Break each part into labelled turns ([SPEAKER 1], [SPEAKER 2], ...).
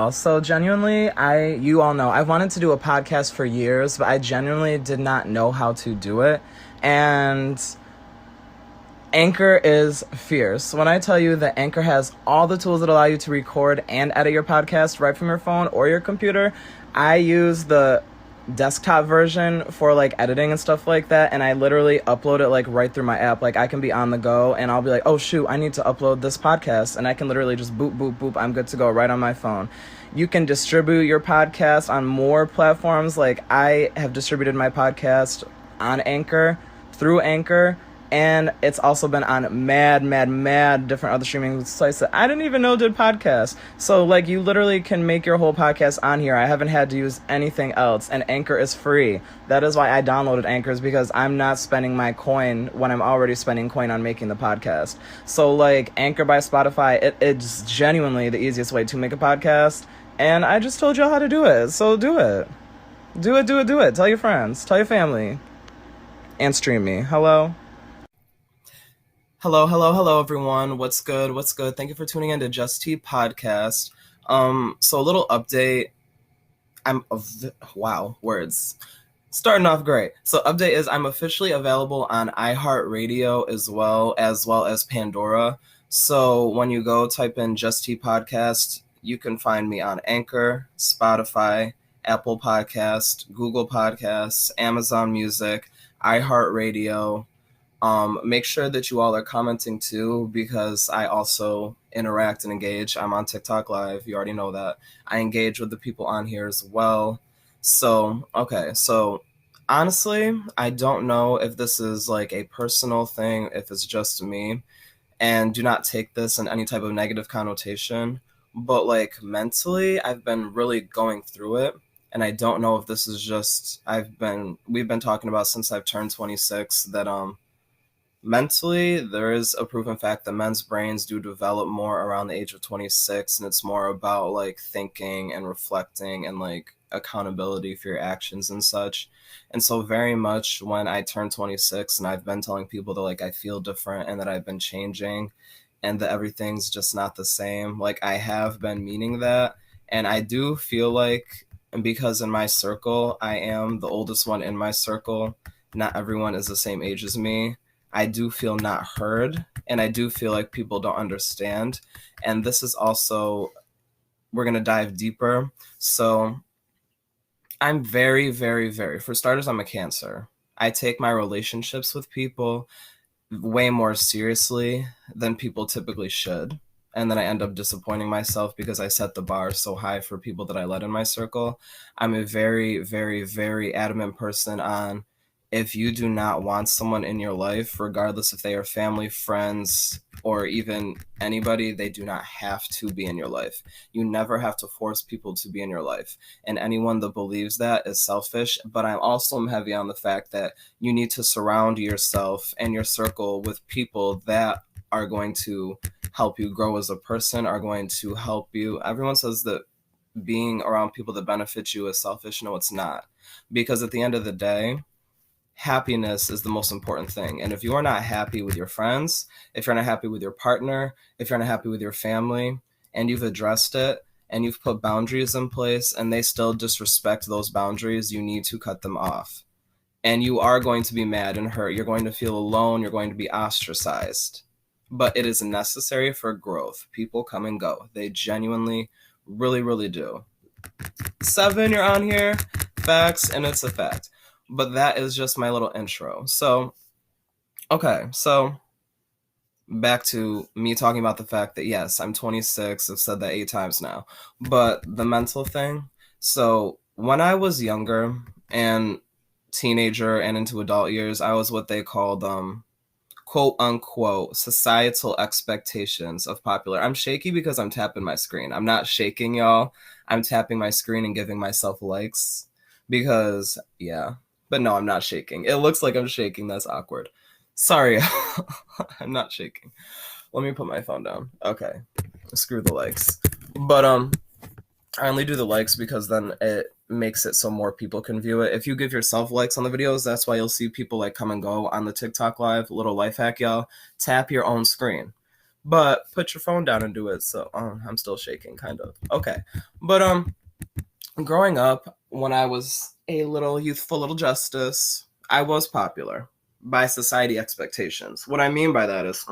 [SPEAKER 1] Also, genuinely, you all know, I've wanted to do a podcast for years, but I genuinely did not know how to do it. And Anchor is fierce. When I tell you that Anchor has all the tools that allow you to record and edit your podcast right from your phone or your computer, I use the desktop version for like editing and stuff like that, and I literally upload it like right through my app. Like I can be on the go and I'll be like, oh shoot, I need to upload this podcast, and I can literally just boop boop boop, I'm good to go right on my phone. You can distribute your podcast on more platforms. Like I have distributed my podcast on Anchor, through Anchor, and it's also been on mad different other streaming sites that I didn't even know did podcasts. So, like, you literally can make your whole podcast on here. I haven't had to use anything else, and Anchor is free. That is why I downloaded Anchor, is because I'm not spending my coin when I'm already spending coin on making the podcast. So, like, Anchor by Spotify, it's genuinely the easiest way to make a podcast, and I just told y'all how to do it, so do it. Do it. Tell your friends, tell your family, and stream me. Hello, everyone. What's good? Thank you for tuning in to JusTea podcast. So a little update. Wow, words. Starting off great. So update is I'm officially available on iHeartRadio as well as Pandora. So when you go type in JusTea podcast, you can find me on Anchor, Spotify, Apple Podcast, Google Podcasts, Amazon Music, iHeartRadio. Make sure that you all are commenting too, because I also interact and engage. I'm on TikTok Live. You already know that. I engage with the people on here as well. So honestly, I don't know if this is like a personal thing, if it's just me, and do not take this in any type of negative connotation. But like mentally, I've been really going through it. And I don't know if this is just, we've been talking about since I've turned 26 that, mentally, there is a proven fact that men's brains do develop more around the age of 26, and it's more about like thinking and reflecting and like accountability for your actions and such. And so, very much when I turned 26, and I've been telling people that like I feel different and that I've been changing and that everything's just not the same, like I have been meaning that. And I do feel like, because in my circle, I am the oldest one in my circle, not everyone is the same age as me. I do feel not heard, and I do feel like people don't understand. And this is also, we're going to dive deeper. So I'm for starters, I'm a Cancer. I take my relationships with people way more seriously than people typically should. And then I end up disappointing myself because I set the bar so high for people that I let in my circle. I'm a very adamant person on, if you do not want someone in your life, regardless if they are family, friends, or even anybody, they do not have to be in your life. You never have to force people to be in your life. And anyone that believes that is selfish. But I'm also heavy on the fact that you need to surround yourself and your circle with people that are going to help you grow as a person, are going to help you. Everyone says that being around people that benefit you is selfish. No, it's not. Because at the end of the day, happiness is the most important thing. And if you are not happy with your friends, if you're not happy with your partner, if you're not happy with your family, and you've addressed it and you've put boundaries in place and they still disrespect those boundaries, you need to cut them off. And you are going to be mad and hurt. You're going to feel alone. You're going to be ostracized. But it is necessary for growth. People come and go. They genuinely, really do. 7, you're on here. Facts, and it's a fact. But that is just my little intro. So, okay, so back to me talking about the fact that, yes, I'm 26. I've said that 8 times now. But the mental thing. So when I was younger and teenager and into adult years, I was what they called, quote unquote, societal expectations of popular. I'm shaky because I'm tapping my screen. I'm not shaking, y'all. I'm tapping my screen and giving myself likes because, yeah. But no, I'm not shaking. It looks like I'm shaking. That's awkward. Sorry. I'm not shaking. Let me put my phone down. Okay. Screw the likes. But I only do the likes because then it makes it so more people can view it. If you give yourself likes on the videos, that's why you'll see people like come and go on the TikTok live. Little life hack, y'all. Tap your own screen. But put your phone down and do it. So I'm still shaking, kind of. Okay, but growing up, when I was a little youthful little justice, I was popular by society expectations. What I mean by that is,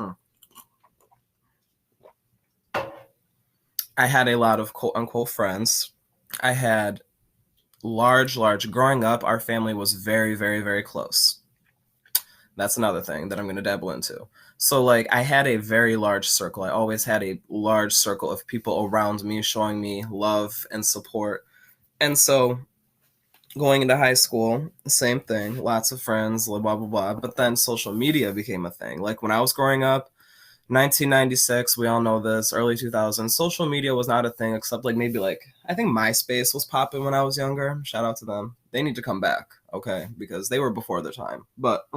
[SPEAKER 1] I had a lot of quote unquote friends. I had large. Growing up, our family was very close. That's another thing that I'm going to dabble into. So, like, I had a very large circle. I always had a large circle of people around me showing me love and support. And so, going into high school, same thing, lots of friends, blah, blah, blah. But then social media became a thing. Like, when I was growing up, 1996, we all know this, early 2000s, social media was not a thing except like maybe like, I think MySpace was popping when I was younger. Shout out to them. They need to come back, okay? Because they were before their time. But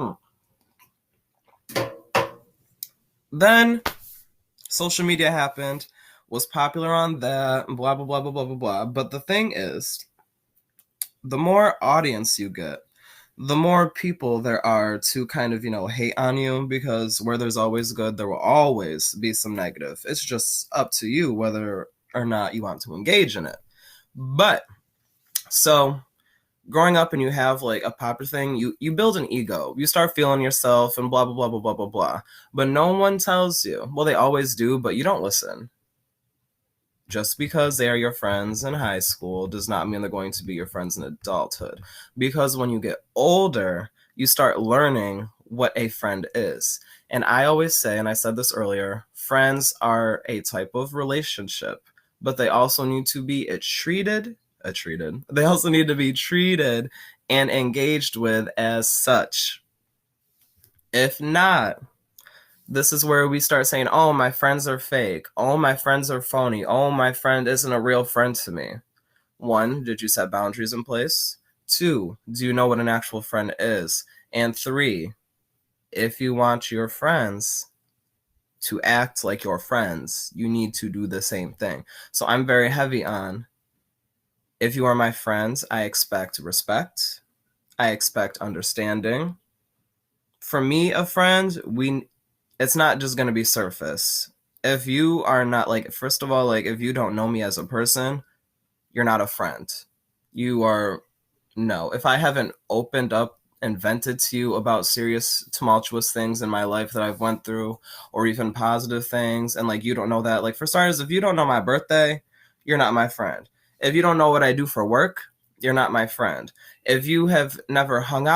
[SPEAKER 1] then social media happened, was popular on that, blah, blah, blah, blah, blah, blah, blah. But the thing is, the more audience you get, the more people there are to kind of, hate on you because where there's always good, there will always be some negative. It's just up to you whether or not you want to engage in it. But so growing up and you have like a popular thing, you build an ego. You start feeling yourself and blah blah blah blah blah blah blah. But no one tells you. Well, they always do, but you don't listen. Just because they are your friends in high school does not mean they're going to be your friends in adulthood. Because when you get older, you start learning what a friend is. And I always say, and I said this earlier, friends are a type of relationship, but they also need to be treated. They also need to be treated and engaged with as such. If not, this is where we start saying, oh, my friends are fake. Oh, my friends are phony. Oh, my friend isn't a real friend to me. One, did you set boundaries in place? Two, do you know what an actual friend is? And three, if you want your friends to act like your friends, you need to do the same thing. So I'm very heavy on, if you are my friends, I expect respect. I expect understanding. For me, a friend, it's not just going to be surface. If you are not like, first of all, like if you don't know me as a person, you're not a friend. You are, no. If I haven't opened up and vented to you about serious tumultuous things in my life that I've went through, or even positive things, and like you don't know that, like for starters, if you don't know my birthday, you're not my friend. If you don't know what I do for work, you're not my friend. If you have never hung out